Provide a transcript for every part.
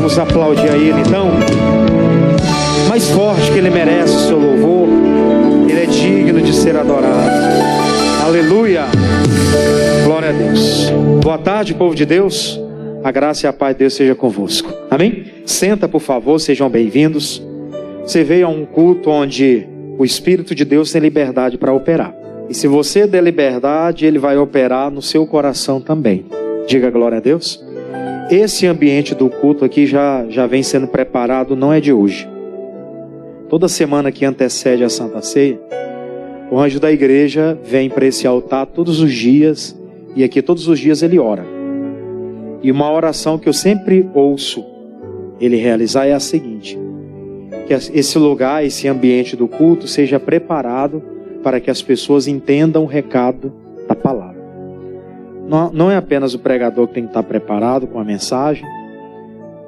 Vamos aplaudir a Ele então, mais forte, que Ele merece o seu louvor. Ele é digno de ser adorado. Aleluia, glória a Deus. Boa tarde, povo de Deus. A graça e a paz de Deus seja convosco. Amém? Senta, por favor, sejam bem-vindos. Você veio a um culto onde o Espírito de Deus tem liberdade para operar. E se você der liberdade, Ele vai operar no seu coração também. Diga glória a Deus. Esse ambiente do culto aqui já vem sendo preparado, não é de hoje. Toda semana que antecede a Santa Ceia, o anjo da igreja vem para esse altar todos os dias, e aqui todos os dias ele ora. E uma oração que eu sempre ouço ele realizar é a seguinte: que esse lugar, esse ambiente do culto seja preparado para que as pessoas entendam o recado da palavra. Não é apenas o pregador que tem que estar preparado com a mensagem,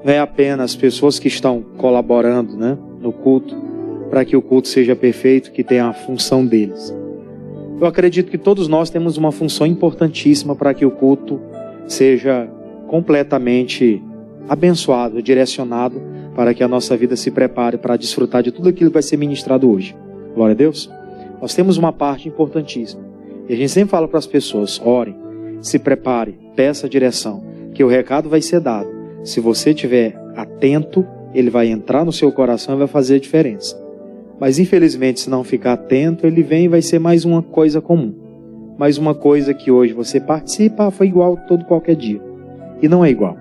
não é apenas as pessoas que estão colaborando, né, no culto, para que o culto seja perfeito, que tenha a função deles. Eu acredito que todos nós temos uma função importantíssima para que o culto seja completamente abençoado, direcionado, para que a nossa vida se prepare para desfrutar de tudo aquilo que vai ser ministrado hoje. Glória a Deus. Nós temos uma parte importantíssima. E a gente sempre fala para as pessoas: orem, se prepare, peça a direção, que o recado vai ser dado. Se você estiver atento, ele vai entrar no seu coração e vai fazer a diferença. Mas infelizmente, se não ficar atento, ele vem e vai ser mais uma coisa comum. Mais uma coisa que hoje você participa, foi igual todo qualquer dia. E não é igual.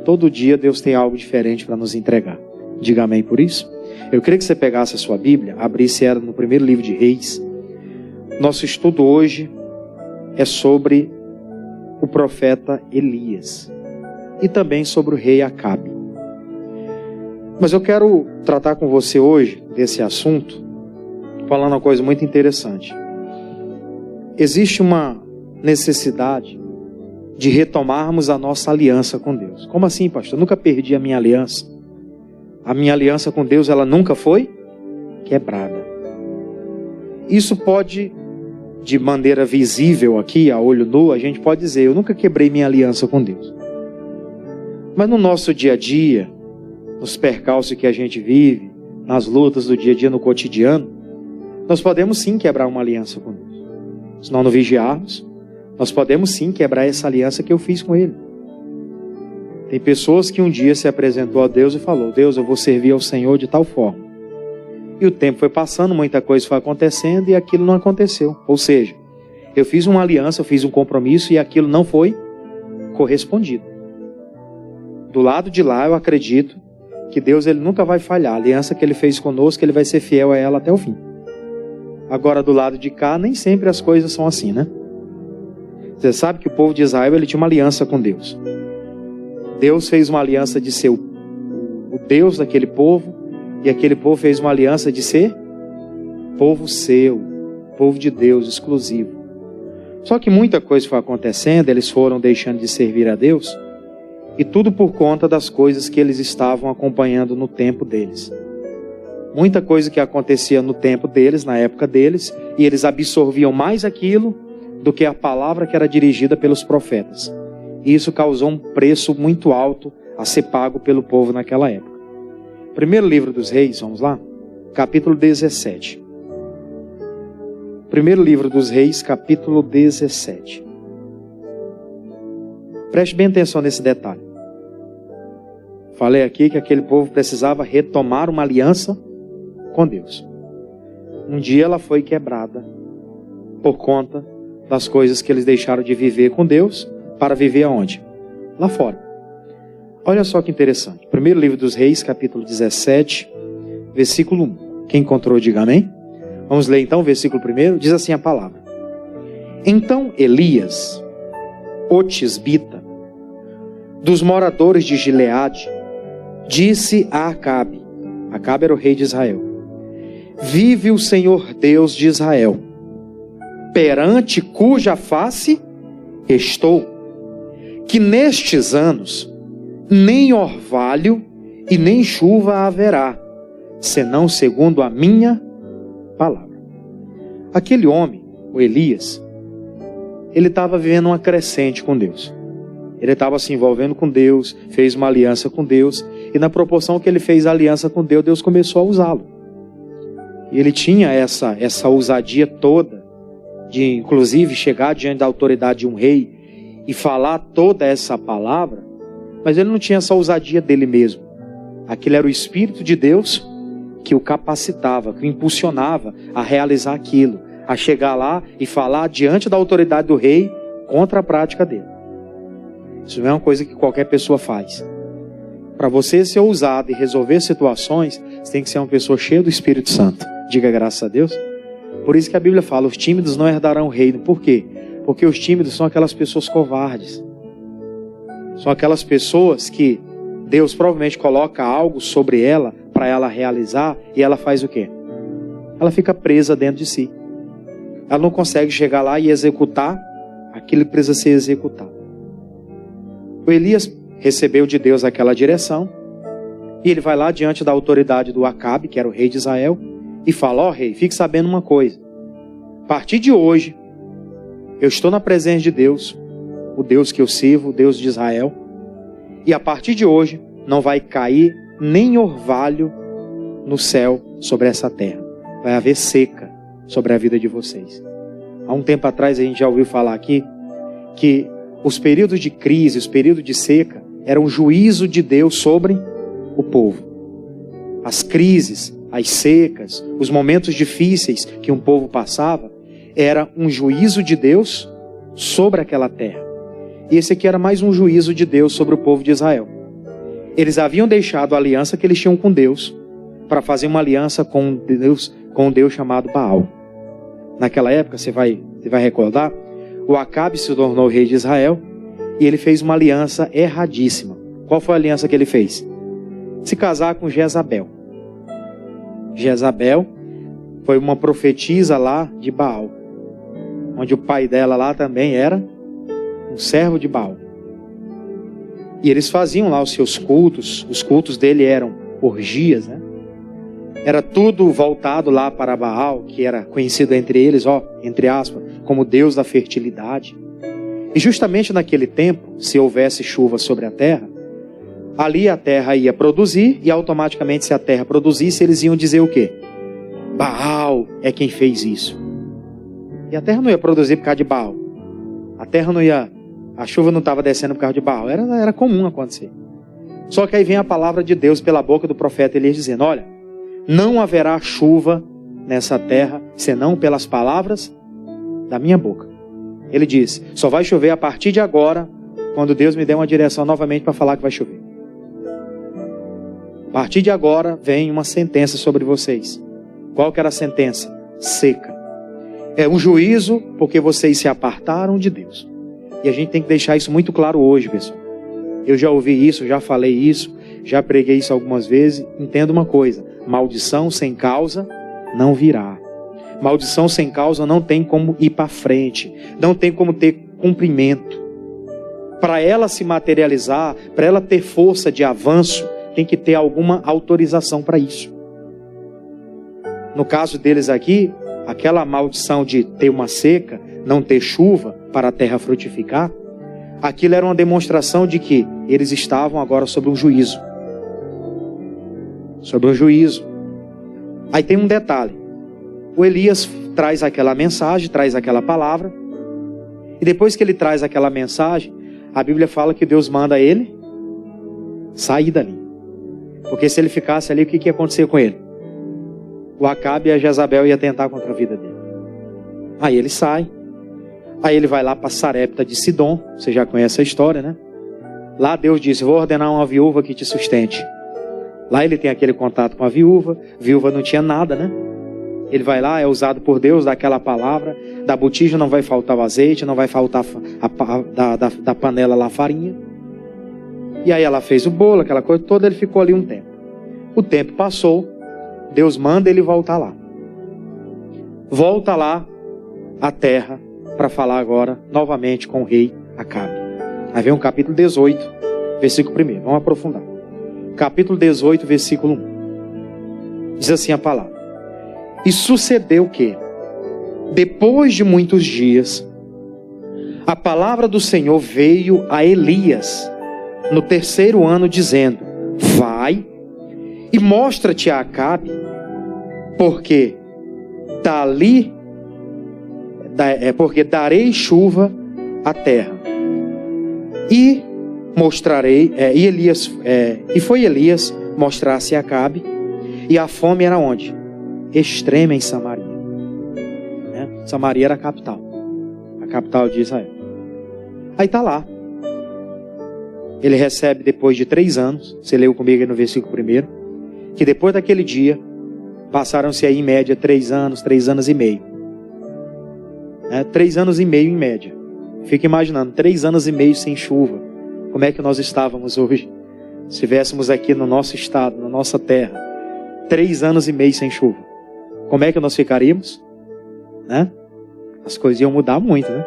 Todo dia Deus tem algo diferente para nos entregar. Diga amém por isso. Eu queria que você pegasse a sua Bíblia, abrisse ela no primeiro livro de Reis. Nosso estudo hoje é sobre o profeta Elias e também sobre o rei Acabe. Mas eu quero tratar com você hoje desse assunto, falando uma coisa muito interessante. Existe uma necessidade de retomarmos a nossa aliança com Deus. Como assim, pastor? Eu nunca perdi a minha aliança. A minha aliança com Deus, ela nunca foi quebrada. Isso pode, de maneira visível aqui, a olho nu, a gente pode dizer: eu nunca quebrei minha aliança com Deus. Mas no nosso dia a dia, nos percalços que a gente vive, nas lutas do dia a dia, no cotidiano, nós podemos sim quebrar uma aliança com Deus. Se nós não vigiarmos, nós podemos sim quebrar essa aliança que eu fiz com Ele. Tem pessoas que um dia se apresentou a Deus e falou: Deus, eu vou servir ao Senhor de tal forma. E o tempo foi passando, muita coisa foi acontecendo e aquilo não aconteceu. Ou seja, eu fiz uma aliança, eu fiz um compromisso e aquilo não foi correspondido. Do lado de lá, eu acredito que Deus, Ele nunca vai falhar. A aliança que Ele fez conosco, Ele vai ser fiel a ela até o fim. Agora, do lado de cá, nem sempre as coisas são assim, né? Você sabe que o povo de Israel, ele tinha uma aliança com Deus. Deus fez uma aliança de ser o Deus daquele povo, e aquele povo fez uma aliança de ser povo seu, povo de Deus, exclusivo. Só que muita coisa foi acontecendo, eles foram deixando de servir a Deus, e tudo por conta das coisas que eles estavam acompanhando no tempo deles. Muita coisa que acontecia no tempo deles, na época deles, e eles absorviam mais aquilo do que a palavra que era dirigida pelos profetas. E isso causou um preço muito alto a ser pago pelo povo naquela época. Primeiro livro dos Reis, vamos lá? Capítulo 17. Primeiro livro dos Reis, capítulo 17. Preste bem atenção nesse detalhe. Falei aqui que aquele povo precisava retomar uma aliança com Deus. Um dia ela foi quebrada por conta das coisas que eles deixaram de viver com Deus para viver aonde? Lá fora. Olha só que interessante. Primeiro livro dos Reis, capítulo 17, versículo 1. Quem encontrou, diga amém. Vamos ler então o versículo 1. Diz assim a palavra: Então Elias, o tisbita, dos moradores de Gileade, disse a Acabe. Acabe era o rei de Israel: Vive o Senhor Deus de Israel, perante cuja face estou, que nestes anos nem orvalho e nem chuva haverá, senão segundo a minha palavra. Aquele homem, o Elias, ele estava vivendo uma crescente com Deus. Ele estava se envolvendo com Deus, fez uma aliança com Deus, E na proporção que ele fez aliança com Deus, Deus começou a usá-lo. E ele tinha essa ousadia toda, de inclusive chegar diante da autoridade de um rei e falar toda essa palavra, mas ele não tinha essa ousadia dele mesmo. Aquilo era o Espírito de Deus que o capacitava, que o impulsionava a realizar aquilo, a chegar lá e falar diante da autoridade do rei contra a prática dele. Isso não é uma coisa que qualquer pessoa faz. Para você ser ousado e resolver situações, você tem que ser uma pessoa cheia do Espírito Santo. Diga graças a Deus. Por isso que a Bíblia fala, os tímidos não herdarão o reino. Por quê? Porque os tímidos são aquelas pessoas covardes. São aquelas pessoas que Deus provavelmente coloca algo sobre ela, para ela realizar, e ela faz o quê? Ela fica presa dentro de si. Ela não consegue chegar lá e executar aquilo que precisa ser executado. O Elias recebeu de Deus aquela direção, e ele vai lá diante da autoridade do Acabe, que era o rei de Israel, e fala, rei, fique sabendo uma coisa. A partir de hoje, eu estou na presença de Deus, o Deus que eu sirvo, o Deus de Israel, e a partir de hoje, não vai cair nem orvalho no céu sobre essa terra. Vai haver seca sobre a vida de vocês. Há um tempo atrás a gente já ouviu falar aqui que os períodos de crise, os períodos de seca, eram um juízo de Deus sobre o povo. As crises, as secas, os momentos difíceis que um povo passava, era um juízo de Deus sobre aquela terra. E esse aqui era mais um juízo de Deus sobre o povo de Israel. Eles haviam deixado a aliança que eles tinham com Deus para fazer uma aliança com um Deus chamado Baal. Naquela época, você vai recordar, o Acabe se tornou rei de Israel e ele fez uma aliança erradíssima. Qual foi a aliança que ele fez? Se casar com Jezabel. Jezabel foi uma profetisa lá de Baal, onde o pai dela lá também era um servo de Baal. E eles faziam lá os seus cultos. Os cultos dele eram orgias, né? Era tudo voltado lá para Baal, que era conhecido entre eles, entre aspas, como Deus da fertilidade. E justamente naquele tempo, se houvesse chuva sobre a terra, ali a terra ia produzir, e automaticamente se a terra produzisse, eles iam dizer o quê? Baal é quem fez isso. E a terra não ia produzir por causa de Baal. A chuva não estava descendo por causa de Baal. Era comum acontecer. Só que aí vem a palavra de Deus pela boca do profeta Elias dizendo, olha, não haverá chuva nessa terra, senão pelas palavras da minha boca. Ele diz, só vai chover a partir de agora, quando Deus me der uma direção novamente para falar que vai chover. A partir de agora vem uma sentença sobre vocês. Qual que era a sentença? Seca. É um juízo porque vocês se apartaram de Deus. E a gente tem que deixar isso muito claro hoje, pessoal. Eu já ouvi isso, já falei isso, já preguei isso algumas vezes. Entenda uma coisa, maldição sem causa não virá. Maldição sem causa não tem como ir para frente, não tem como ter cumprimento. Para ela se materializar, para ela ter força de avanço, tem que ter alguma autorização para isso. No caso deles aqui, aquela maldição de ter uma seca, não ter chuva para a terra frutificar, aquilo era uma demonstração de que eles estavam agora sob um juízo. Sobre um juízo. Aí tem um detalhe. O Elias traz aquela mensagem, traz aquela palavra, e depois que ele traz aquela mensagem, a Bíblia fala que Deus manda ele sair dali. Porque se ele ficasse ali, o que ia acontecer com ele? O Acabe e a Jezabel ia tentar contra a vida dele. Aí ele sai. Aí ele vai lá para Sarepta de Sidom. Você já conhece a história, né? Lá Deus disse, vou ordenar uma viúva que te sustente. Lá ele tem aquele contato com a viúva. Viúva não tinha nada, né? Ele vai lá, é usado por Deus, dá aquela palavra. Da botija não vai faltar o azeite, não vai faltar da panela lá a farinha. E aí ela fez o bolo, aquela coisa toda, ele ficou ali um tempo. O tempo passou, Deus manda ele voltar lá. Volta lá à terra para falar agora novamente com o rei Acabe. Aí vem o capítulo 18, versículo 1. Vamos aprofundar. Capítulo 18, versículo 1. Diz assim a palavra. E sucedeu que, depois de muitos dias, a palavra do Senhor veio a Elias no 3º ano, dizendo, vai e mostra-te a Acabe, porque darei chuva à terra. E mostrarei, e foi Elias mostrar-se a Acabe, e a fome era onde? Extrema em Samaria. Samaria era a capital de Israel. Aí está lá. Ele recebe depois de 3 anos, você leu comigo aí no versículo 1, que depois daquele dia, passaram-se aí em média 3 anos, 3 anos e meio. 3 anos e meio em média. Fica imaginando, 3 anos e meio sem chuva. Como é que nós estávamos hoje? Se estivéssemos aqui no nosso estado, na nossa terra, 3 anos e meio sem chuva. Como é que nós ficaríamos? As coisas iam mudar muito, né?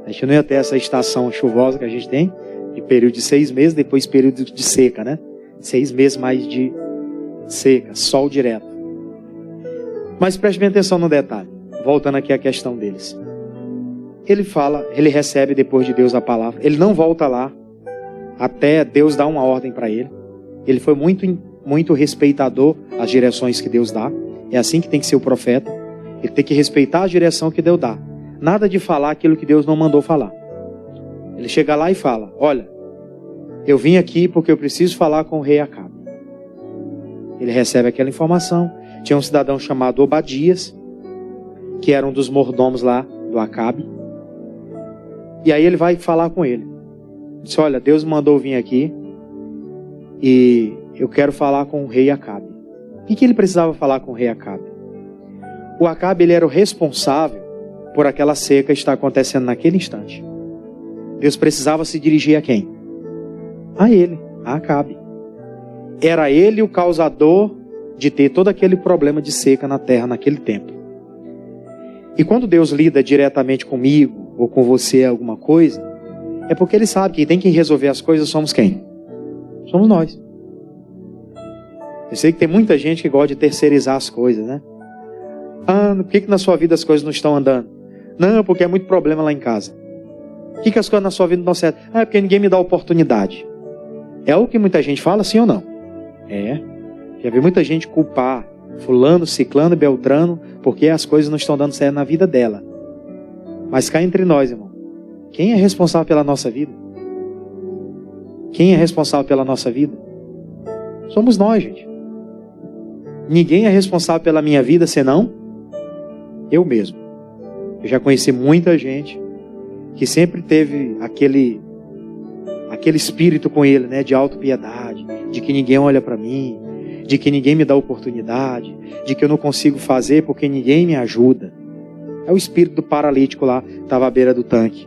A gente não ia ter essa estação chuvosa que a gente tem, de período de 6 meses, depois período de seca, né? 6 meses mais de seca, sol direto. Mas preste bem atenção no detalhe. Voltando aqui à questão deles. Ele recebe depois de Deus a palavra. Ele não volta lá até Deus dar uma ordem para ele. Ele foi muito respeitador às direções que Deus dá. É assim que tem que ser o profeta. Ele tem que respeitar a direção que Deus dá. Nada de falar aquilo que Deus não mandou falar. Ele chega lá e fala: olha, eu vim aqui porque eu preciso falar com o rei Acabe. Ele recebe aquela informação. Tinha um cidadão chamado Obadias, que era um dos mordomos lá do Acabe. E aí ele vai falar com ele. Diz: olha, Deus mandou vir aqui e eu quero falar com o rei Acabe. O que ele precisava falar com o rei Acabe? O Acabe, ele era o responsável por aquela seca estar acontecendo naquele instante. Deus precisava se dirigir a quem? A ele, a Acabe. Era ele o causador de ter todo aquele problema de seca na terra naquele tempo. E quando Deus lida diretamente comigo ou com você alguma coisa, é porque Ele sabe que tem que resolver as coisas somos quem? Somos nós. Eu sei que tem muita gente que gosta de terceirizar as coisas, né? Por que na sua vida as coisas não estão andando? Não, porque é muito problema lá em casa. Por que as coisas na sua vida não dão certo? É porque ninguém me dá oportunidade. É o que muita gente fala, sim ou não? Já vi muita gente culpar fulano, ciclano, beltrano, porque as coisas não estão dando certo na vida dela. Mas cá entre nós, irmão, quem é responsável pela nossa vida? Quem é responsável pela nossa vida? Somos nós, gente. Ninguém é responsável pela minha vida senão eu mesmo. Eu já conheci muita gente que sempre teve aquele espírito com ele, né, de autopiedade, de que ninguém olha para mim, de que ninguém me dá oportunidade, de que eu não consigo fazer porque ninguém me ajuda. É o espírito do paralítico lá, que estava à beira do tanque.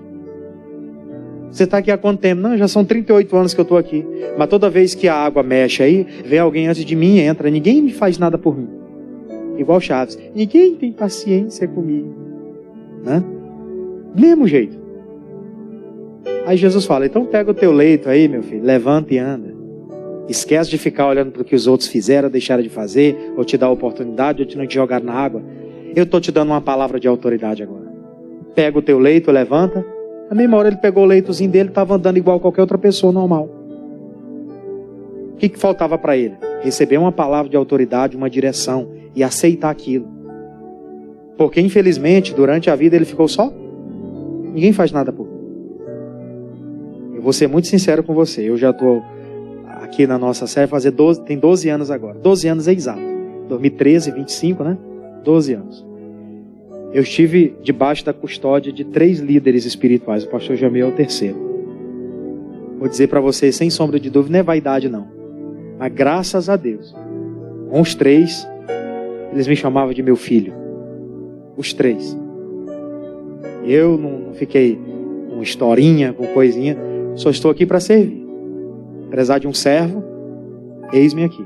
Você está aqui há quanto tempo? Não, já são 38 anos que eu estou aqui. Mas toda vez que a água mexe aí, vem alguém antes de mim e entra. Ninguém me faz nada por mim. Igual Chaves. Ninguém tem paciência comigo. Né? Do mesmo jeito. Aí Jesus fala: então pega o teu leito aí, meu filho, levanta e anda. Esquece de ficar olhando para o que os outros fizeram, deixaram de fazer, ou te dar a oportunidade, ou te não te jogar na água. Eu estou te dando uma palavra de autoridade agora. Pega o teu leito, levanta. Na mesma hora ele pegou o leitozinho dele, estava andando igual qualquer outra pessoa normal. O que faltava para ele? Receber uma palavra de autoridade, uma direção, e aceitar aquilo. Porque infelizmente, durante a vida ele ficou só. Ninguém faz nada por mim. Eu vou ser muito sincero com você. Eu já estou aqui na nossa série, tem 12 anos agora. 12 anos é exato. 2013, 25, né? 12 anos. Eu estive debaixo da custódia de 3 líderes espirituais. O pastor Jamil é o terceiro. Vou dizer para vocês, sem sombra de dúvida, não é vaidade não. Mas graças a Deus, com os 3, eles me chamavam de meu filho. Os 3. Eu não fiquei com historinha, com coisinha. Só estou aqui para servir. Apesar de um servo, eis-me aqui.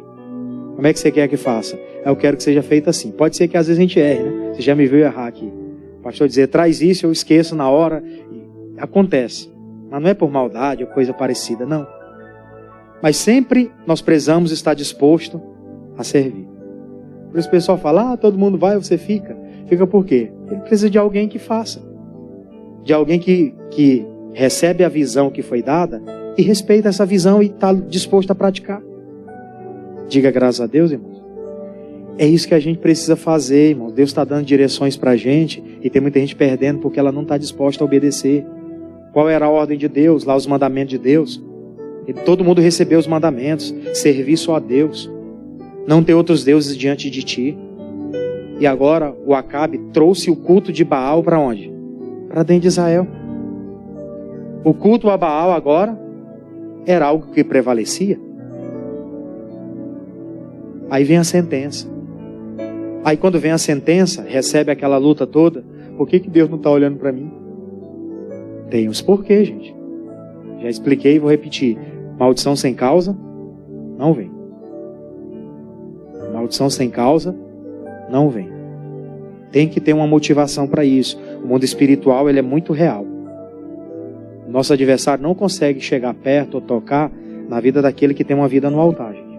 Como é que você quer que faça? Eu quero que seja feito assim. Pode ser que às vezes a gente erre, né? Você já me viu errar aqui. O pastor dizer, traz isso, eu esqueço na hora. Acontece. Mas não é por maldade ou coisa parecida, não. Mas sempre nós precisamos estar disposto a servir. Por isso o pessoal fala, todo mundo vai, você fica. Fica por quê? Ele precisa de alguém que faça. De alguém que recebe a visão que foi dada e respeita essa visão e está disposto a praticar. Diga graças a Deus, irmãos. É isso que a gente precisa fazer, irmãos. Deus está dando direções para a gente e tem muita gente perdendo porque ela não está disposta a obedecer. Qual era a ordem de Deus? Lá os mandamentos de Deus. E todo mundo recebeu os mandamentos. Servir só a Deus. Não ter outros deuses diante de ti. E agora o Acabe trouxe o culto de Baal para onde? Para dentro de Israel. O culto a Baal agora era algo que prevalecia. Aí vem a sentença. Aí quando vem a sentença, recebe aquela luta toda. Por que Deus não está olhando para mim? Tem os porquês, gente. Já expliquei e vou repetir. Maldição sem causa, não vem. Maldição sem causa, não vem. Tem que ter uma motivação para isso. O mundo espiritual, ele é muito real. Nosso adversário não consegue chegar perto ou tocar na vida daquele que tem uma vida no altar, gente.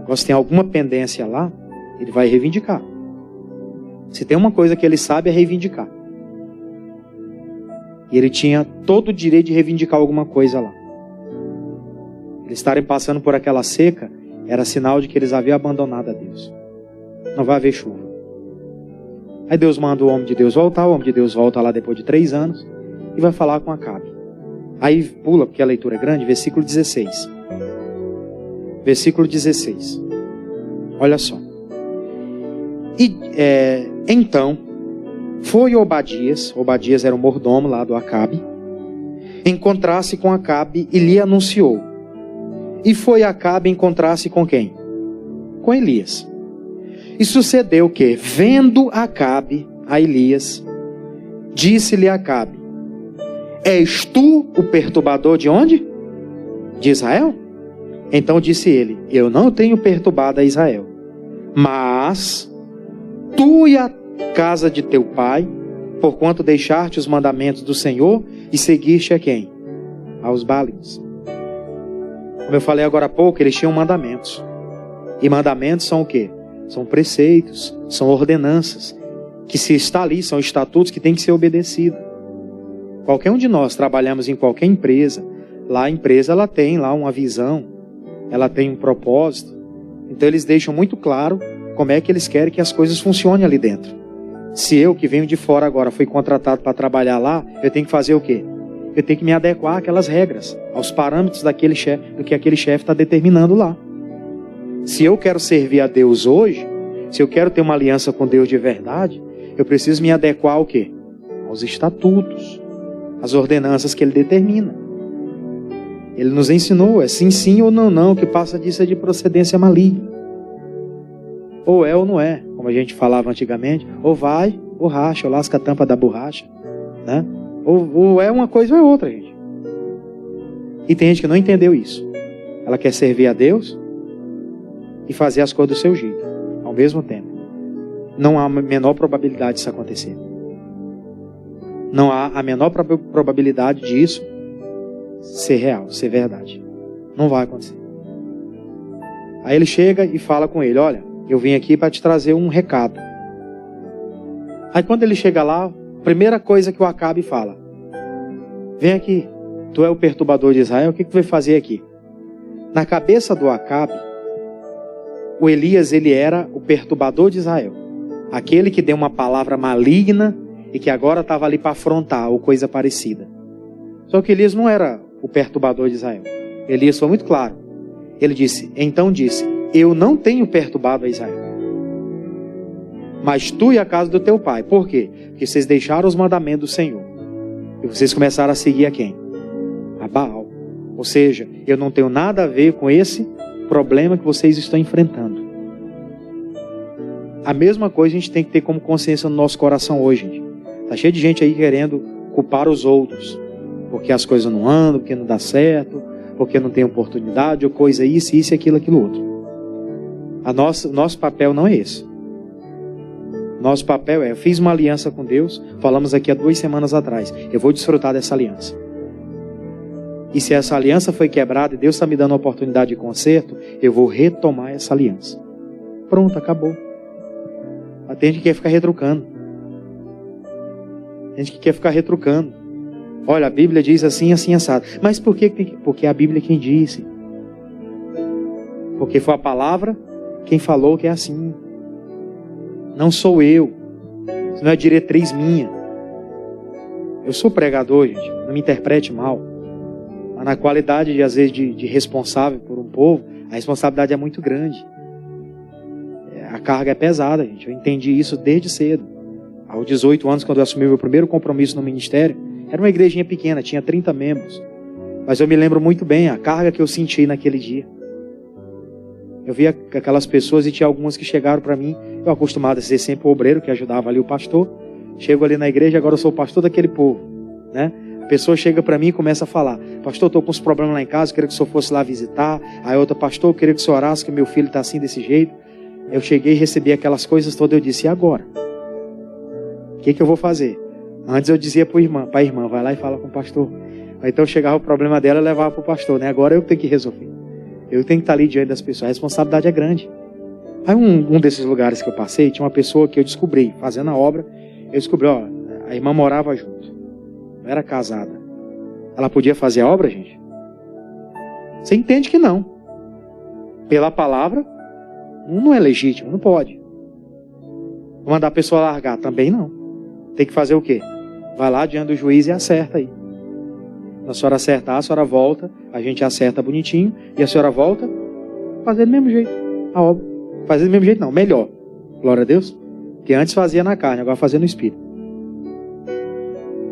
Agora, se tem alguma pendência lá, ele vai reivindicar. Se tem uma coisa que ele sabe é reivindicar. E ele tinha todo o direito de reivindicar alguma coisa lá. Eles estarem passando por aquela seca era sinal de que eles haviam abandonado a Deus. Não vai haver chuva. Aí Deus manda o homem de Deus voltar. O homem de Deus volta lá depois de 3 anos e vai falar com Acabe. Aí pula, porque a leitura é grande, versículo 16. Versículo 16. Olha só. Então, foi Obadias era o mordomo lá do Acabe, encontrar-se com Acabe e lhe anunciou. E foi Acabe encontrar-se com quem? Com Elias. E sucedeu que, vendo Acabe a Elias, disse-lhe Acabe: és tu o perturbador de onde? De Israel? Então disse ele: eu não tenho perturbado a Israel, mas tu e a casa de teu pai, porquanto deixaste os mandamentos do Senhor e seguiste a quem? Aos Baalins. Como eu falei agora há pouco, eles tinham mandamentos. E mandamentos são o quê? São preceitos, são ordenanças, que se está ali, são estatutos que têm que ser obedecidos. Qualquer um de nós trabalhamos em qualquer empresa. Lá a empresa ela tem lá uma visão, ela tem um propósito. Então eles deixam muito claro como é que eles querem que as coisas funcionem ali dentro. Se eu que venho de fora agora fui contratado para trabalhar lá, eu tenho que fazer o quê? Eu tenho que me adequar àquelas regras, aos parâmetros daquele chefe, do que aquele chefe está determinando lá. Se eu quero servir a Deus hoje, se eu quero ter uma aliança com Deus de verdade, eu preciso me adequar ao quê? Aos estatutos, às ordenanças que Ele determina. Ele nos ensinou, é sim, sim ou não, não, o que passa disso é de procedência maligna. Ou é ou não é, como a gente falava antigamente, ou vai, ou racha, ou lasca a tampa da borracha, né? Ou é uma coisa ou é outra, gente. E tem gente que não entendeu isso. Ela quer servir a Deus e fazer as coisas do seu jeito, ao mesmo tempo. Não há a menor probabilidade disso acontecer. Não há a menor probabilidade disso ser real, ser verdade. Não vai acontecer. Aí ele chega e fala com ele: olha, eu vim aqui para te trazer um recado. Aí quando ele chega lá, a primeira coisa que o Acabe fala: vem aqui, tu é o perturbador de Israel, o que tu vai fazer aqui? Na cabeça do Acabe, o Elias, ele era o perturbador de Israel. Aquele que deu uma palavra maligna e que agora estava ali para afrontar ou coisa parecida. Só que Elias não era o perturbador de Israel. Elias foi muito claro. Ele disse, eu não tenho perturbado a Israel, mas tu e a casa do teu pai. Por quê? Porque vocês deixaram os mandamentos do Senhor. E vocês começaram a seguir a quem? A Baal. Ou seja, eu não tenho nada a ver com esse problema que vocês estão enfrentando. A mesma coisa a gente tem que ter como consciência no nosso coração hoje, gente. Está cheio de gente aí querendo culpar os outros. Porque as coisas não andam, porque não dá certo, porque não tem oportunidade, ou coisa isso, aquilo, outro. Nosso papel não é esse. Nosso papel é, eu fiz uma aliança com Deus, falamos aqui há 2 semanas atrás, eu vou desfrutar dessa aliança. E se essa aliança foi quebrada e Deus está me dando uma oportunidade de conserto, eu vou retomar essa aliança. Pronto, acabou. Tem gente que quer ficar retrucando. Olha, a Bíblia diz assim, assim, assado. Mas por que tem que... Porque a Bíblia é quem disse. Porque foi a palavra quem falou que é assim. Não sou eu. Isso não é diretriz minha. Eu sou pregador, gente. Não me interprete mal. Mas na qualidade, de, às vezes, de responsável por um povo, a responsabilidade é muito grande. A carga é pesada, gente. Eu entendi isso desde cedo. Aos 18 anos, quando eu assumi meu primeiro compromisso no ministério, era uma igrejinha pequena, tinha 30 membros. Mas eu me lembro muito bem a carga que eu senti naquele dia. Eu via aquelas pessoas e tinha algumas que chegaram para mim. Eu acostumado a ser sempre o obreiro que ajudava ali o pastor. Chego ali na igreja, agora eu sou o pastor daquele povo, né? A pessoa chega para mim e começa a falar: pastor, estou com uns problemas lá em casa, queria que o senhor fosse lá visitar. Aí outra: pastor, eu queria que o senhor orasse, que meu filho está assim desse jeito. Eu cheguei e recebi aquelas coisas todas. Eu disse: e agora? O que eu vou fazer? Antes eu dizia para a irmã: vai lá e fala com o pastor. Aí então chegava o problema dela e levava para o pastor, né? Agora eu tenho que resolver. Eu tenho que estar ali diante das pessoas. A responsabilidade é grande. Aí um desses lugares que eu passei, tinha uma pessoa que eu descobri, fazendo a obra, eu descobri, ó, a irmã morava junto. Não era casada. Ela podia fazer a obra, gente? Você entende que não. Pela palavra, não é legítimo, não pode. Mandar a pessoa largar, também não. Tem que fazer o quê? Vai lá diante do juiz e acerta aí. A senhora acertar, a senhora volta, a gente acerta bonitinho, e a senhora volta, fazer do mesmo jeito a obra. Fazer do mesmo jeito não, melhor. Glória a Deus. Que antes fazia na carne, agora fazia no espírito.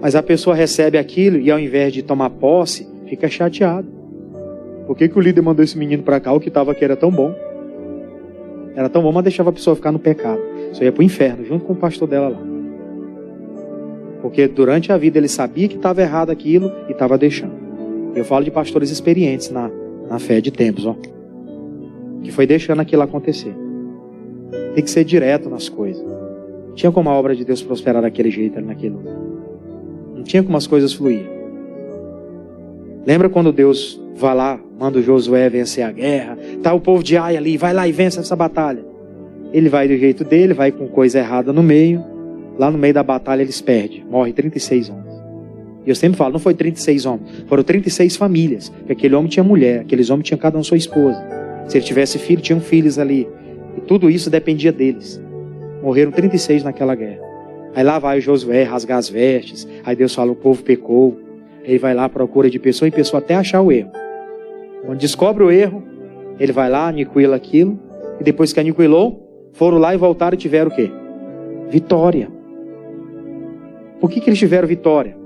Mas a pessoa recebe aquilo e ao invés de tomar posse, fica chateado. Por que o líder mandou esse menino para cá? O que estava aqui era tão bom. Era tão bom, mas deixava a pessoa ficar no pecado. Só ia para o inferno, junto com o pastor dela lá. Porque durante a vida ele sabia que estava errado aquilo e estava deixando. Eu falo de pastores experientes na fé de tempos, ó, que foi deixando aquilo acontecer. Tem que ser direto nas coisas. Não tinha como a obra de Deus prosperar daquele jeito, naquele lugar. Não tinha como as coisas fluir. Lembra quando Deus vai lá, manda o Josué vencer a guerra, tá o povo de Ai ali, vai lá e vence essa batalha. Ele vai do jeito dele, vai com coisa errada no meio. Lá no meio da batalha eles perdem. Morre 36 homens. E eu sempre falo, não foi 36 homens. Foram 36 famílias. Porque aquele homem tinha mulher. Aqueles homens tinham cada um sua esposa. Se ele tivesse filho, tinham filhos ali. E tudo isso dependia deles. Morreram 36 naquela guerra. Aí lá vai o Josué rasgar as vestes. Aí Deus fala, o povo pecou. Ele vai lá à procura de pessoa em pessoa até achar o erro. Quando descobre o erro, ele vai lá, aniquila aquilo. E depois que aniquilou, foram lá e voltaram e tiveram o quê? Vitória. Por que eles tiveram vitória?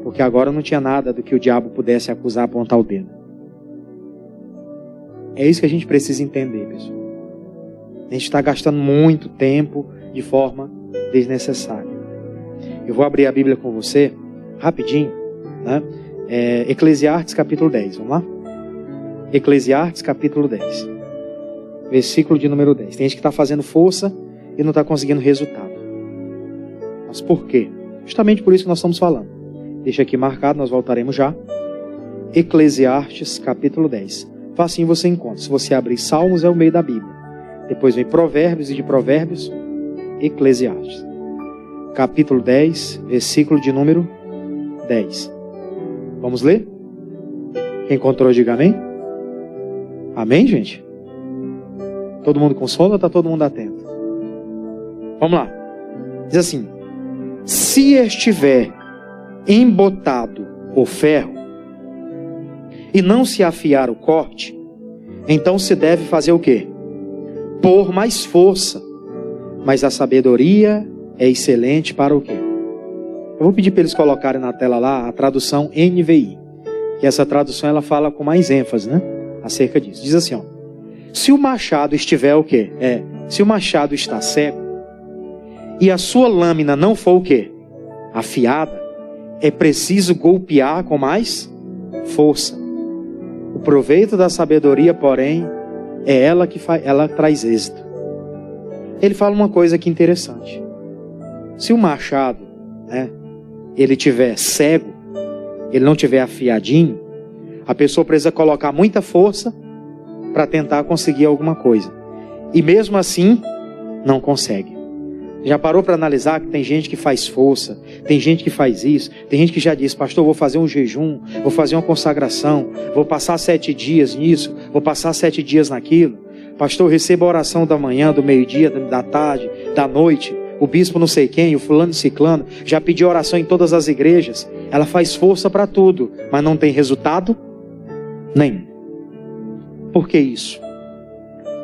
Porque agora não tinha nada do que o diabo pudesse acusar, apontar o dedo. É isso que a gente precisa entender, pessoal. A gente está gastando muito tempo de forma desnecessária. Eu vou abrir a Bíblia com você, rapidinho, né? Eclesiastes capítulo 10, vamos lá? Eclesiastes capítulo 10. Versículo de número 10. Tem gente que está fazendo força e não está conseguindo resultado. Mas por quê? Justamente por isso que nós estamos falando. Deixa aqui marcado, nós voltaremos já. Eclesiastes capítulo 10. Facinho você encontra. Se você abrir Salmos, é o meio da Bíblia. Depois vem Provérbios, e de Provérbios, Eclesiastes. Capítulo 10, versículo de número 10. Vamos ler? Quem encontrou, diga amém. Amém, gente? Todo mundo com sono ou está todo mundo atento? Vamos lá. Diz assim: se estiver embotado o ferro e não se afiar o corte, então se deve fazer o quê? Pôr mais força. Mas a sabedoria é excelente para o quê? Eu vou pedir para eles colocarem na tela lá a tradução NVI. Que essa tradução ela fala com mais ênfase, né? Acerca disso. Diz assim, ó: se o machado estiver o quê? Se o machado está cego e a sua lâmina não for o quê? Afiada, é preciso golpear com mais força. O proveito da sabedoria, porém, é ela que ela traz êxito. Ele fala uma coisa aqui interessante. Se o machado, ele tiver cego, ele não tiver afiadinho, a pessoa precisa colocar muita força para tentar conseguir alguma coisa. E mesmo assim, não consegue. Já parou para analisar que tem gente que faz força, tem gente que faz isso, tem gente que já diz, pastor, vou fazer um jejum, vou fazer uma consagração, vou passar 7 dias nisso, vou passar 7 dias naquilo. Pastor, eu recebo a oração da manhã, do meio-dia, da tarde, da noite, o bispo não sei quem, o fulano ciclano, já pediu oração em todas as igrejas. Ela faz força para tudo, mas não tem resultado nenhum. Por que isso?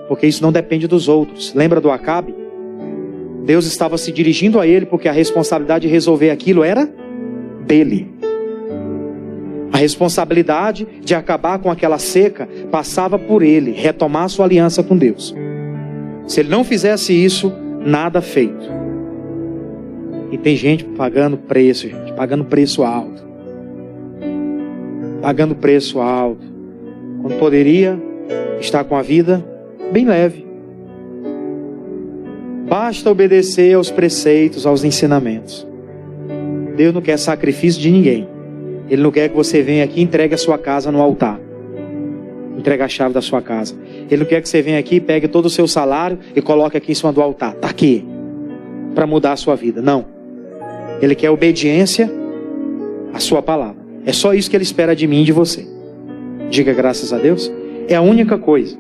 Porque isso não depende dos outros. Lembra do Acabe? Deus estava se dirigindo a ele porque a responsabilidade de resolver aquilo era dele. A responsabilidade de acabar com aquela seca passava por ele, retomar sua aliança com Deus. Se ele não fizesse isso, nada feito. E tem gente pagando preço, gente, pagando preço alto. Pagando preço alto. Quando poderia estar com a vida bem leve. Basta obedecer aos preceitos, aos ensinamentos. Deus não quer sacrifício de ninguém. Ele não quer que você venha aqui e entregue a sua casa no altar. Entregue a chave da sua casa. Ele não quer que você venha aqui e pegue todo o seu salário e coloque aqui em cima do altar. Está aqui. Para mudar a sua vida. Não. Ele quer obediência à sua palavra. É só isso que ele espera de mim e de você. Diga graças a Deus. É a única coisa.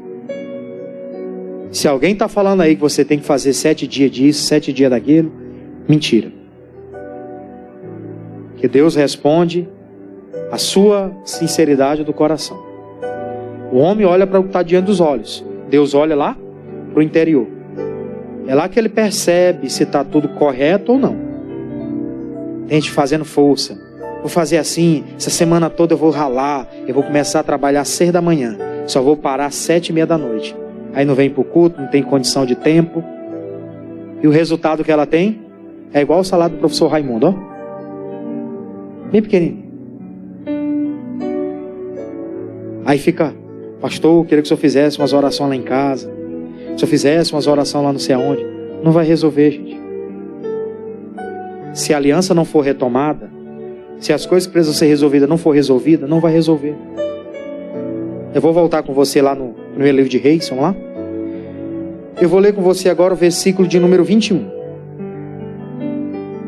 Se alguém está falando aí que você tem que fazer 7 dias disso, 7 dias daquilo, mentira. Que Deus responde a sua sinceridade do coração. O homem olha para o que está diante dos olhos. Deus olha lá para o interior. É lá que ele percebe se está tudo correto ou não. Tem gente fazendo força. Vou fazer assim, essa semana toda eu vou ralar, eu vou começar a trabalhar às 6 da manhã. Só vou parar às 7:30 da noite. Aí não vem para o culto, não tem condição de tempo. E o resultado que ela tem é igual o salário do professor Raimundo, ó. Bem pequenininho. Aí fica, pastor, eu queria que o senhor fizesse umas orações lá em casa. Se o senhor fizesse umas orações lá não sei aonde. Não vai resolver, gente. Se a aliança não for retomada, se as coisas que precisam ser resolvidas não for resolvida, não vai resolver. Eu vou voltar com você lá no primeiro livro de Reis, vamos lá? Eu vou ler com você agora o versículo de número 21.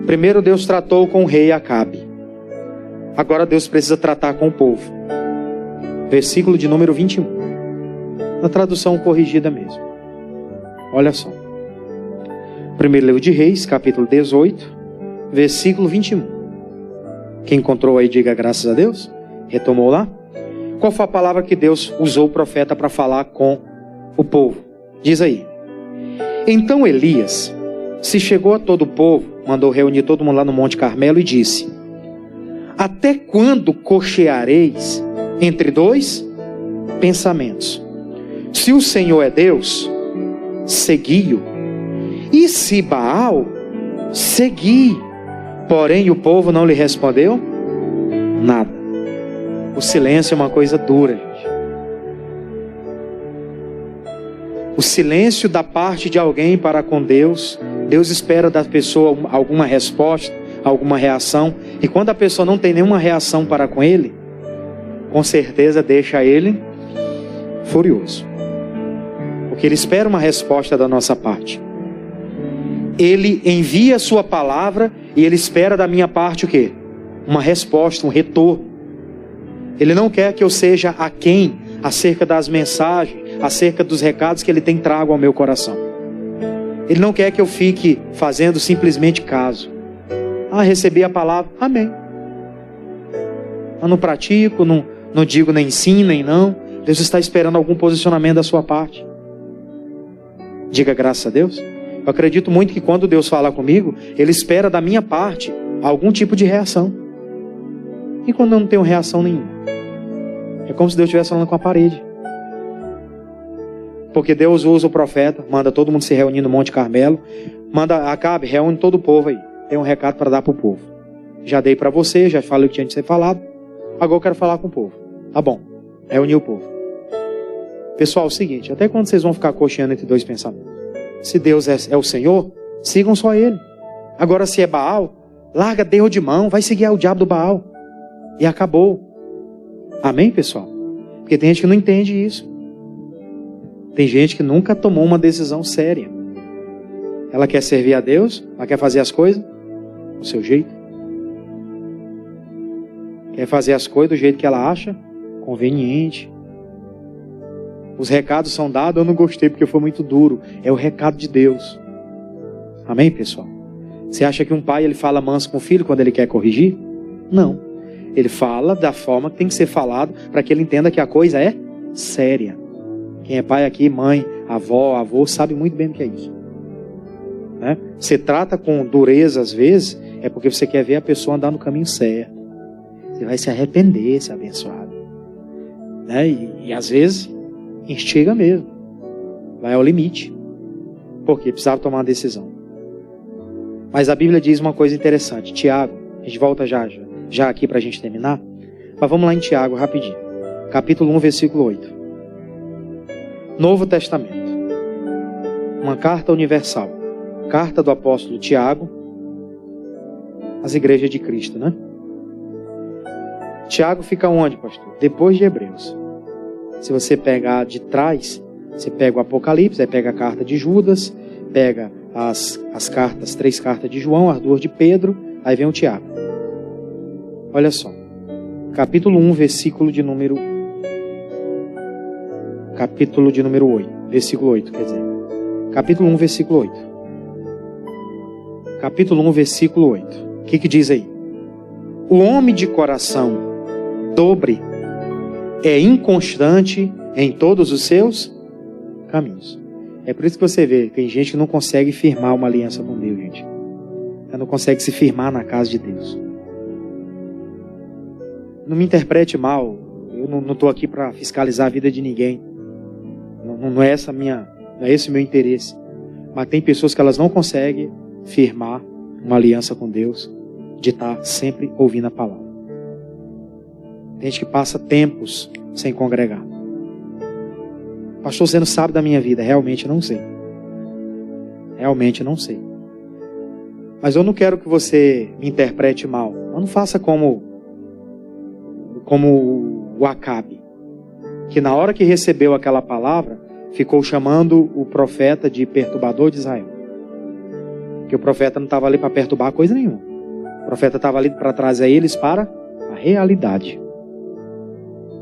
Primeiro Deus tratou com o rei Acabe. Agora Deus precisa tratar com o povo. Versículo de número 21. Na tradução corrigida mesmo. Olha só. Primeiro livro de Reis, capítulo 18, versículo 21. Quem encontrou aí, diga graças a Deus. Retomou lá. Qual foi a palavra que Deus usou o profeta para falar com o povo? Diz aí. Então Elias se chegou a todo o povo, mandou reunir todo mundo lá no Monte Carmelo e disse: até quando cocheareis entre 2 pensamentos? Se o Senhor é Deus, segui-o. E se Baal, segui. Porém o povo não lhe respondeu nada. O silêncio é uma coisa dura, gente. O silêncio da parte de alguém para com Deus. Deus espera da pessoa alguma resposta, alguma reação. E quando a pessoa não tem nenhuma reação para com ele, com certeza deixa ele furioso. Porque ele espera uma resposta da nossa parte. Ele envia a sua palavra e ele espera da minha parte o quê? Uma resposta, um retorno. Ele não quer que eu seja aquém acerca das mensagens, acerca dos recados que ele tem trago ao meu coração. Ele não quer que eu fique fazendo simplesmente caso. Recebi a palavra, amém. Eu não pratico, não digo nem sim, nem não. Deus está esperando algum posicionamento da sua parte. Diga graças a Deus. Eu acredito muito que quando Deus fala comigo, Ele espera da minha parte algum tipo de reação. E quando eu não tenho reação nenhuma? É como se Deus estivesse falando com a parede. Porque Deus usa o profeta, manda todo mundo se reunir no Monte Carmelo, manda Acabe, reúne todo o povo aí. Tem um recado para dar para o povo. Já dei para você, já falei o que tinha de ser falado. Agora eu quero falar com o povo. Tá bom, reunir o povo. Pessoal, é o seguinte, até quando vocês vão ficar cocheando entre 2 pensamentos? Se Deus é o Senhor, sigam só Ele. Agora se é Baal, larga Deus de mão, vai seguir o diabo do Baal. E acabou. Amém, pessoal? Porque tem gente que não entende isso. Tem gente que nunca tomou uma decisão séria. Ela quer servir a Deus, ela quer fazer as coisas do seu jeito. Quer fazer as coisas do jeito que ela acha conveniente. Os recados são dados, eu não gostei porque foi muito duro. É o recado de Deus. Amém, pessoal? Você acha que um pai ele fala manso com o filho quando ele quer corrigir? Não. Ele fala da forma que tem que ser falado para que ele entenda que a coisa é séria. Quem é pai aqui, mãe, avó, avô, sabe muito bem o que é isso. Né? Você trata com dureza às vezes, é porque você quer ver a pessoa andar no caminho certo. Você vai se arrepender, se abençoado. Né? E às vezes, instiga mesmo. Vai ao limite. Porque precisava tomar uma decisão. Mas a Bíblia diz uma coisa interessante. Tiago, a gente volta já aqui para a gente terminar. Mas vamos lá em Tiago rapidinho. Capítulo 1, versículo 8. Novo Testamento. Uma carta universal. Carta do apóstolo Tiago às igrejas de Cristo, né? Tiago fica onde, pastor? Depois de Hebreus. Se você pegar de trás, você pega o Apocalipse, aí pega a carta de Judas, pega as cartas, 3 cartas de João, as 2 de Pedro, aí vem o Tiago. Olha só. Capítulo 1, versículo de número 8. Versículo 8, quer dizer. Capítulo 1, versículo 8. Capítulo 1, versículo 8. O que diz aí? O homem de coração dobre é inconstante em todos os seus caminhos. É por isso que você vê, tem gente que não consegue firmar uma aliança com Deus, gente. Ela não consegue se firmar na casa de Deus. Não me interprete mal, eu não estou aqui para fiscalizar a vida de ninguém. Não é esse o meu interesse. Mas tem pessoas que elas não conseguem firmar uma aliança com Deus, de estar sempre ouvindo a palavra. Tem gente que passa tempos sem congregar. Pastor, você não sabe da minha vida. Realmente não sei. Realmente não sei. Mas eu não quero que você me interprete mal. Eu não faça como o Acabe, que na hora que recebeu aquela palavra, ficou chamando o profeta de perturbador de Israel. Porque o profeta não estava ali para perturbar coisa nenhuma. O profeta estava ali para trazer eles para a realidade.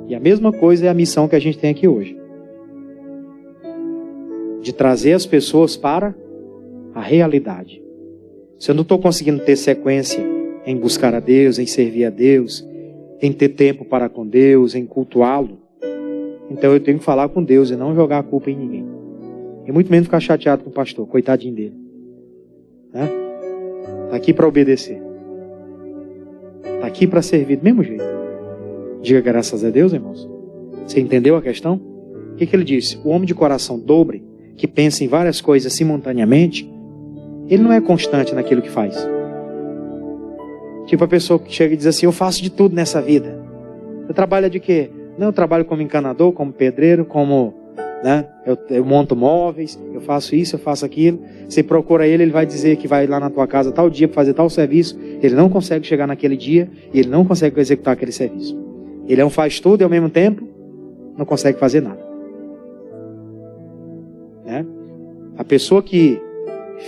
E a mesma coisa é a missão que a gente tem aqui hoje. De trazer as pessoas para a realidade. Se eu não estou conseguindo ter sequência em buscar a Deus, em servir a Deus, em ter tempo para com Deus, em cultuá-lo, então eu tenho que falar com Deus e não jogar a culpa em ninguém. E muito menos ficar chateado com o pastor, coitadinho dele. Né? Está aqui para obedecer. Está aqui para servir do mesmo jeito. Diga graças a Deus, irmãos. Você entendeu a questão? O que ele disse? O homem de coração dobre, que pensa em várias coisas simultaneamente, ele não é constante naquilo que faz. Tipo a pessoa que chega e diz assim, eu faço de tudo nessa vida. Você trabalha de quê? Não, eu trabalho como encanador, como pedreiro, como... né? Eu monto móveis, eu faço isso, eu faço aquilo. Você procura ele vai dizer que vai lá na tua casa tal dia para fazer tal serviço. Ele não consegue chegar naquele dia e ele não consegue executar aquele serviço. Ele é um faz tudo e ao mesmo tempo não consegue fazer nada. Né? A pessoa que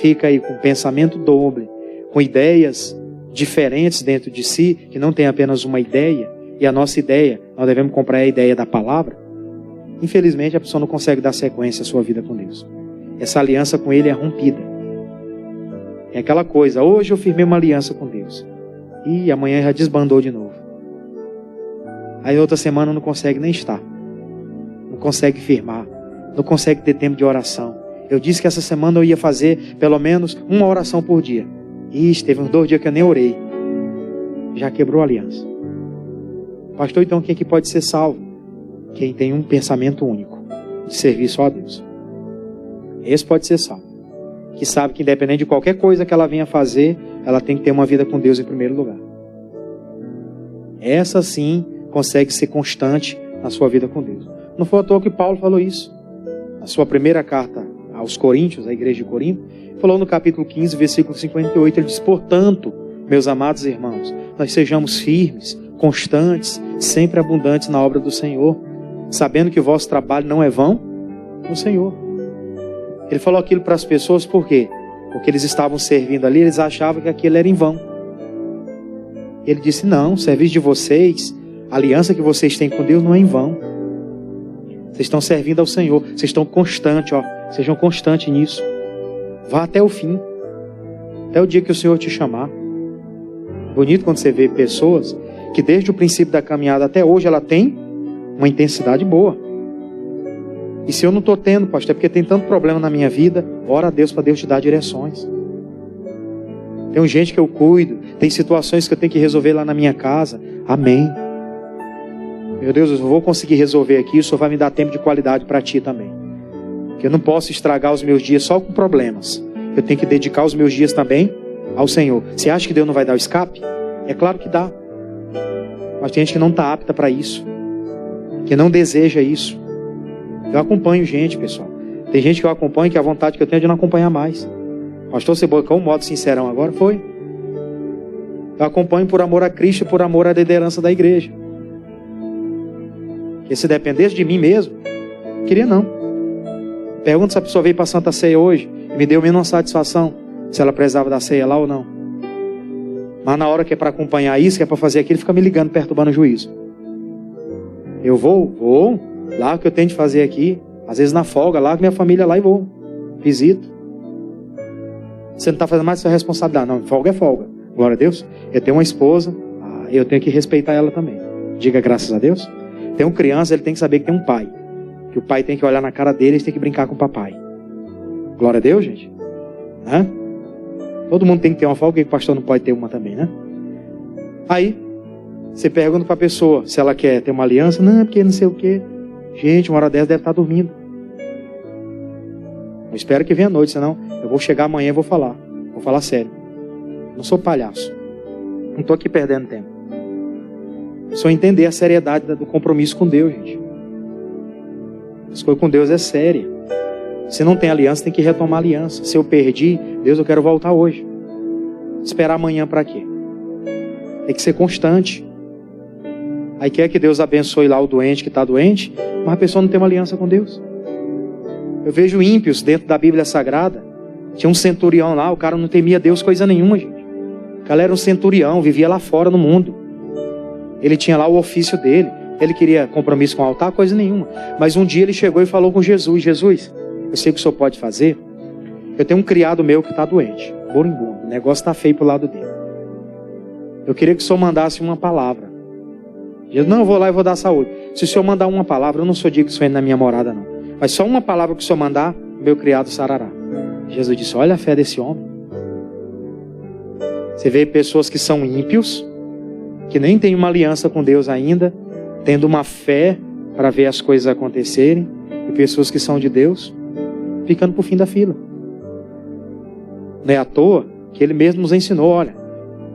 fica aí com pensamento dobre, com ideias diferentes dentro de si, que não tem apenas uma ideia, e a nossa ideia, nós devemos comprar a ideia da palavra, infelizmente a pessoa não consegue dar sequência à sua vida com Deus. Essa aliança com Ele é rompida. É aquela coisa, hoje eu firmei uma aliança com Deus, e amanhã já desbandou de novo. Aí outra semana não consegue nem estar, não consegue firmar, não consegue ter tempo de oração. Eu disse que essa semana eu ia fazer pelo menos uma oração por dia. Ixi, teve uns 2 dias que eu nem orei. Já quebrou a aliança. Pastor, então quem que pode ser salvo? Quem tem um pensamento único, de servir só a Deus. Esse pode ser salvo. Que sabe que independente de qualquer coisa que ela venha fazer, ela tem que ter uma vida com Deus em primeiro lugar. Essa sim consegue ser constante na sua vida com Deus. Não foi à toa que Paulo falou isso. Na sua primeira carta aos Coríntios, a igreja de Corinto, falou no capítulo 15, versículo 58, ele diz, portanto, meus amados irmãos, nós sejamos firmes, constantes, sempre abundantes na obra do Senhor, sabendo que o vosso trabalho não é vão no Senhor. Ele falou aquilo para as pessoas por quê? porque eles estavam servindo ali, eles achavam que aquilo era em vão. Ele disse, não, o serviço de vocês, a aliança que vocês têm com Deus não é em vão. Vocês estão servindo ao Senhor, vocês estão constantes, sejam constantes nisso. Vá até o fim, até o dia que o Senhor te chamar. Bonito quando você vê pessoas que desde o princípio da caminhada até hoje, ela tem uma intensidade boa. E se eu não estou tendo, pastor, é porque tem tanto problema na minha vida, ora a Deus para Deus te dar direções. Tem gente que eu cuido, tem situações que eu tenho que resolver lá na minha casa. Amém. Meu Deus, eu vou conseguir resolver aqui, isso vai me dar tempo de qualidade para ti também. Porque eu não posso estragar os meus dias só com problemas. Eu tenho que dedicar os meus dias também ao Senhor. Você acha que Deus não vai dar o escape? É claro que dá. Mas tem gente que não está apta para isso, que não deseja isso. Eu acompanho gente, pessoal. Tem gente que eu acompanho que a vontade que eu tenho é de não acompanhar mais. Pastor Cebola, com um modo sincerão agora, foi. Eu acompanho por amor a Cristo e por amor à liderança da igreja. Porque se dependesse de mim mesmo, não queria não. Pergunta se a pessoa veio para a Santa Ceia hoje e me deu menos satisfação se ela precisava da ceia lá ou não. Mas na hora que é para acompanhar isso, que é para fazer aquilo, fica me ligando, perturbando o juízo. Eu vou, lá o que eu tenho de fazer aqui, às vezes na folga, lá com minha família lá e vou, visito. Você não está fazendo mais sua responsabilidade, não, folga é folga, glória a Deus. Eu tenho uma esposa, eu tenho que respeitar ela também, diga graças a Deus. Tem uma criança, ele tem que saber que tem um pai, que o pai tem que olhar na cara dele, ele tem que brincar com o papai. Glória a Deus, gente. Todo mundo tem que ter uma folga, e o pastor não pode ter uma também, né? Aí, você pergunta para a pessoa se ela quer ter uma aliança. Não, porque não sei o quê. Gente, uma hora dessa deve estar dormindo. Eu espero que venha à noite, senão eu vou chegar amanhã e vou falar. Vou falar sério. Não sou palhaço. Não estou aqui perdendo tempo. Só entender a seriedade do compromisso com Deus, gente. As coisas com Deus é séria. Se não tem aliança, tem que retomar a aliança. Se eu perdi, Deus, eu quero voltar hoje. Esperar amanhã para quê? Tem que ser constante. Aí quer que Deus abençoe lá o doente que está doente, mas a pessoa não tem uma aliança com Deus. Eu vejo ímpios dentro da Bíblia Sagrada. Tinha um centurião lá, o cara não temia Deus coisa nenhuma, gente. O cara era um centurião, vivia lá fora no mundo. Ele tinha lá o ofício dele. Ele queria compromisso com o altar, coisa nenhuma. Mas um dia ele chegou e falou com Jesus. Jesus, eu sei o que o senhor pode fazer. Eu tenho um criado meu que está doente, moribundo. O negócio está feio para o lado dele. Eu queria que o senhor mandasse uma palavra. Jesus, não, eu vou lá e vou dar saúde. Se o senhor mandar uma palavra, eu não sou digno que o senhor entre na minha morada, não. Mas só uma palavra que o senhor mandar, meu criado sarará. Jesus disse, olha a fé desse homem. Você vê pessoas que são ímpios, que nem têm uma aliança com Deus ainda, tendo uma fé para ver as coisas acontecerem, e pessoas que são de Deus, ficando por fim da fila. Não é à toa que ele mesmo nos ensinou, olha,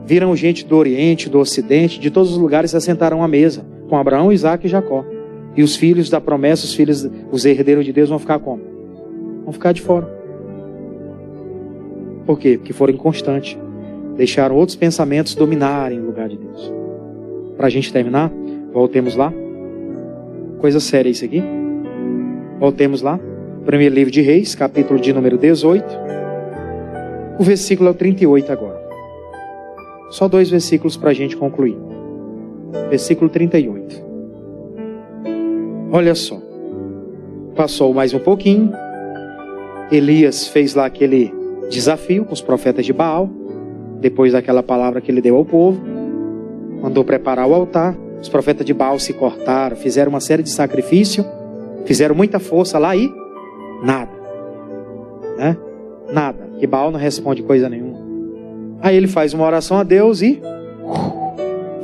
viram gente do Oriente, do Ocidente, de todos os lugares se assentaram à mesa, com Abraão, Isaac e Jacó. E os filhos da promessa, os herdeiros de Deus vão ficar como? Vão ficar de fora. Por quê? Porque foram inconstantes. Deixaram outros pensamentos dominarem o lugar de Deus. Para a gente terminar, voltemos lá. Coisa séria isso aqui. Voltemos lá. Primeiro livro de Reis, capítulo de número 18. O versículo é o 38 agora. Só 2 versículos para a gente concluir. Versículo 38. Olha só. Passou mais um pouquinho. Elias fez lá aquele desafio com os profetas de Baal. Depois daquela palavra que ele deu ao povo. Mandou preparar o altar. Os profetas de Baal se cortaram. Fizeram uma série de sacrifícios. Fizeram muita força lá e nada. Né? Nada. Que Baal não responde coisa nenhuma. Aí ele faz uma oração a Deus e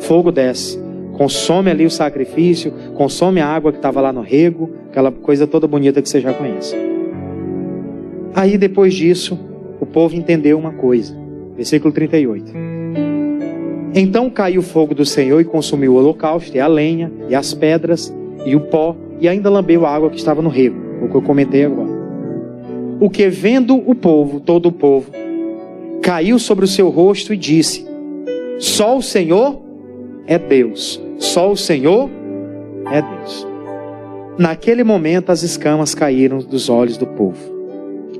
fogo desce. Consome ali o sacrifício, consome a água que estava lá no rego, aquela coisa toda bonita que você já conhece. Aí depois disso, o povo entendeu uma coisa. Versículo 38. Então caiu o fogo do Senhor e consumiu o holocausto, e a lenha, e as pedras, e o pó, e ainda lambeu a água que estava no rego, o que eu comentei agora. O que vendo o povo, todo o povo, caiu sobre o seu rosto e disse: só o Senhor é Deus. Só o Senhor é Deus. Naquele momento as escamas caíram dos olhos do povo.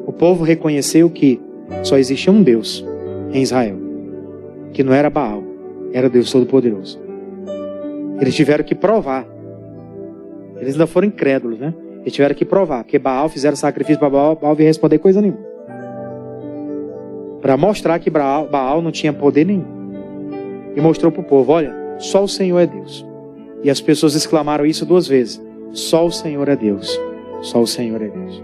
O povo reconheceu que só existia um Deus em Israel, que não era Baal, era o Deus Todo-Poderoso. Eles tiveram que provar. Eles ainda foram incrédulos, né? Eles tiveram que provar, porque Baal, fizeram sacrifício para Baal, Baal veio responder coisa nenhuma. Para mostrar que Baal não tinha poder nenhum. E mostrou para o povo, olha, só o Senhor é Deus. E as pessoas exclamaram isso 2 vezes. Só o Senhor é Deus. Só o Senhor é Deus.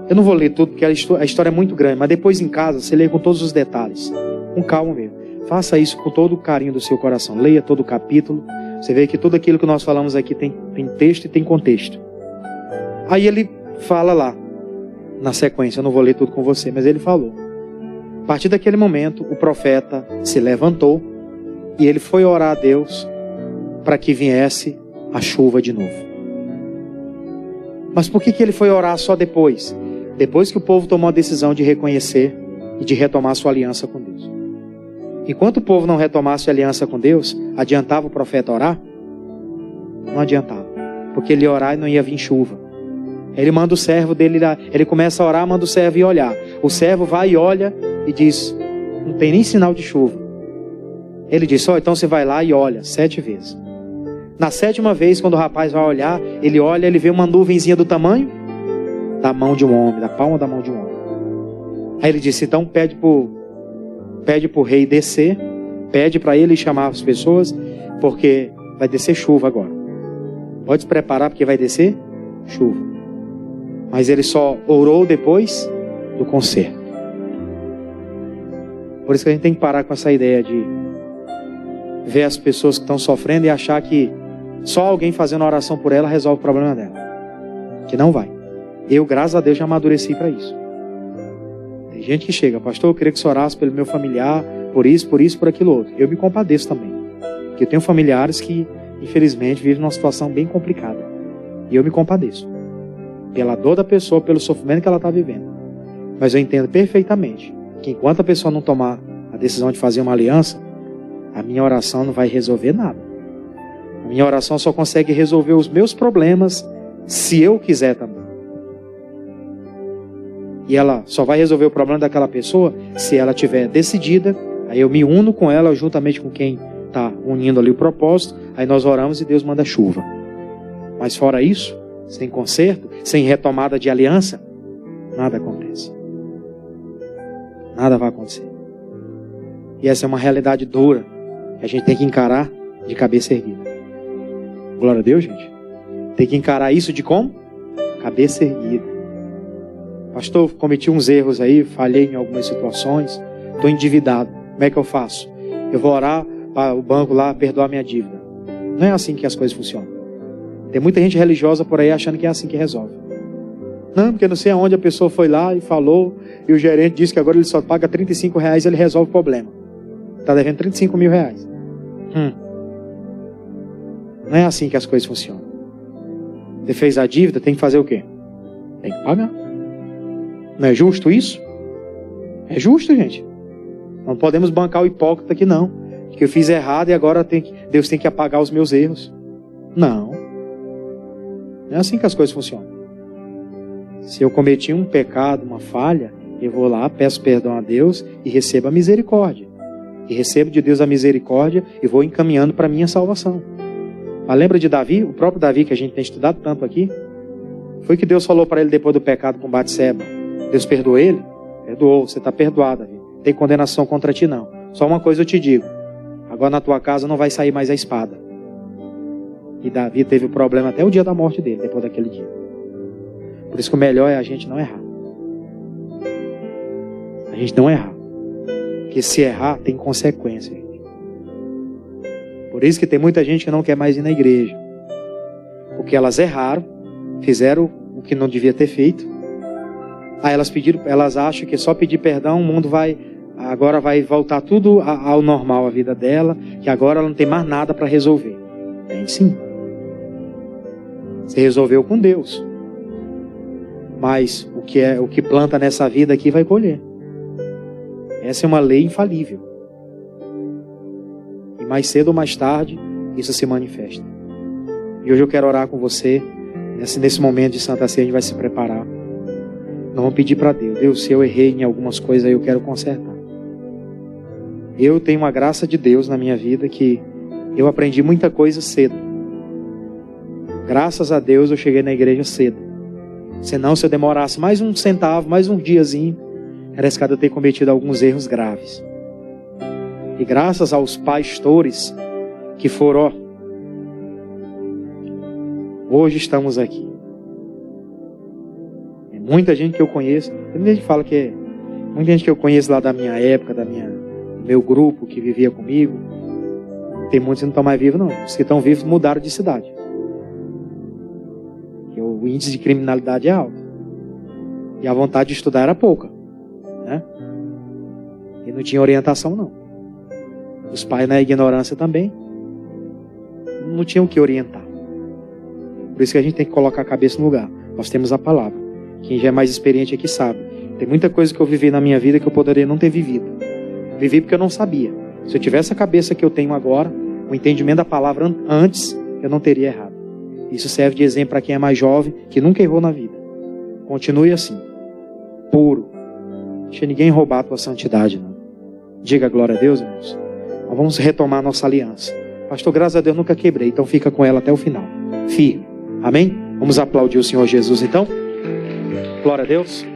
Eu não vou ler tudo, porque a história é muito grande, mas depois em casa você lê com todos os detalhes. Com calma mesmo. Faça isso com todo o carinho do seu coração. Leia todo o capítulo. Você vê que tudo aquilo que nós falamos aqui tem texto e tem contexto. Aí ele fala lá, na sequência, eu não vou ler tudo com você, mas ele falou. A partir daquele momento, o profeta se levantou e ele foi orar a Deus para que viesse a chuva de novo. Mas por que ele foi orar só depois? Depois que o povo tomou a decisão de reconhecer e de retomar sua aliança com Deus. Enquanto o povo não retomasse a aliança com Deus, adiantava o profeta orar? Não adiantava. Porque ele ia orar e não ia vir chuva. Ele manda o servo dele lá, ele começa a orar, manda o servo ir olhar. O servo vai e olha e diz, não tem nem sinal de chuva. Ele diz, então você vai lá e olha 7 vezes. Na 7ª vez, quando o rapaz vai olhar, ele olha, ele vê uma nuvenzinha do tamanho da mão de um homem, da palma da mão de um homem. Aí ele disse, então pede pro rei descer, pede para ele chamar as pessoas, porque vai descer chuva agora. Pode se preparar, porque vai descer chuva. Mas ele só orou depois do concerto. Por isso que a gente tem que parar com essa ideia de ver as pessoas que estão sofrendo e achar que só alguém fazendo oração por ela resolve o problema dela. Que não vai. Eu, graças a Deus, já amadureci para isso. Tem gente que chega, pastor, eu queria que você orasse pelo meu familiar, por isso, por aquilo outro. Eu me compadeço também. Porque eu tenho familiares que, infelizmente, vivem numa situação bem complicada. E eu me compadeço. Pela dor da pessoa, pelo sofrimento que ela está vivendo. Mas eu entendo perfeitamente que enquanto a pessoa não tomar a decisão de fazer uma aliança, a minha oração não vai resolver nada. A minha oração só consegue resolver os meus problemas se eu quiser também. E ela só vai resolver o problema daquela pessoa se ela estiver decidida. Aí eu me uno com ela juntamente com quem está unindo ali o propósito. Aí nós oramos e Deus manda chuva. Mas fora isso, sem conserto, sem retomada de aliança, nada acontece. Nada vai acontecer. E essa é uma realidade dura que a gente tem que encarar de cabeça erguida. Glória a Deus, gente. Tem que encarar isso de como? Cabeça erguida. Pastor, cometi uns erros aí, falhei em algumas situações, estou endividado. Como é que eu faço? Eu vou orar para o banco lá perdoar minha dívida. Não é assim que as coisas funcionam. Tem muita gente religiosa por aí achando que é assim que resolve. Não, porque não sei aonde a pessoa foi lá e falou, e o gerente disse que agora ele só paga R$35 e ele resolve o problema. Está devendo R$35 mil. Não é assim que as coisas funcionam. Você fez a dívida, tem que fazer o quê? Tem que pagar. Não é justo isso? É justo, gente. Não podemos bancar o hipócrita aqui, não. Que eu fiz errado e agora Deus tem que apagar os meus erros. Não. Não é assim que as coisas funcionam. Se eu cometi um pecado, uma falha, eu vou lá, peço perdão a Deus e recebo a misericórdia. E recebo de Deus a misericórdia e vou encaminhando para a minha salvação. Mas lembra de Davi? O próprio Davi que a gente tem estudado tanto aqui. Foi que Deus falou para ele depois do pecado com Batseba. Deus perdoou ele? Perdoou, você está perdoado, Davi. Não tem condenação contra ti não. Só uma coisa eu te digo. Agora na tua casa não vai sair mais a espada. E Davi teve o problema até o dia da morte dele, depois daquele dia. Por isso que o melhor é a gente não errar. A gente não errar. Porque se errar, tem consequência, gente. Por isso que tem muita gente que não quer mais ir na igreja. Porque elas erraram, fizeram o que não devia ter feito. Aí elas acham que só pedir perdão, o mundo agora vai voltar tudo ao normal, a vida dela, que agora ela não tem mais nada para resolver. Tem sim. Você resolveu com Deus. Mas o que planta nessa vida aqui vai colher. Essa é uma lei infalível. E mais cedo ou mais tarde, isso se manifesta. E hoje eu quero orar com você. Nesse momento de Santa Ceia, a gente vai se preparar. Não vamos pedir para Deus. Deus, se eu errei em algumas coisas aí, eu quero consertar. Eu tenho uma graça de Deus na minha vida que eu aprendi muita coisa cedo. Graças a Deus eu cheguei na igreja cedo. Senão, se eu demorasse mais um centavo, mais um diazinho, era escada eu ter cometido alguns erros graves. E graças aos pastores que foram, hoje estamos aqui. É muita gente que eu conheço. Tem muita gente que fala que é muita gente que eu conheço lá da minha época, do meu grupo que vivia comigo. Tem muitos que não estão mais vivos, não. Os que estão vivos mudaram de cidade. Porque o índice de criminalidade é alto. E a vontade de estudar era pouca, né? E não tinha orientação, não. Os pais na ignorância também não tinham o que orientar. Por isso que a gente tem que colocar a cabeça no lugar. Nós temos a palavra. Quem já é mais experiente aqui sabe. Tem muita coisa que eu vivi na minha vida que eu poderia não ter vivido. Vivi porque eu não sabia. Se eu tivesse a cabeça que eu tenho agora, o entendimento da palavra antes, eu não teria errado. Isso serve de exemplo para quem é mais jovem, que nunca errou na vida. Continue assim, puro. Não deixa ninguém roubar a tua santidade, não. Diga glória a Deus, irmãos. Nós vamos retomar a nossa aliança. Pastor, graças a Deus nunca quebrei, então fica com ela até o final. Firme. Amém? Vamos aplaudir o Senhor Jesus então. Glória a Deus.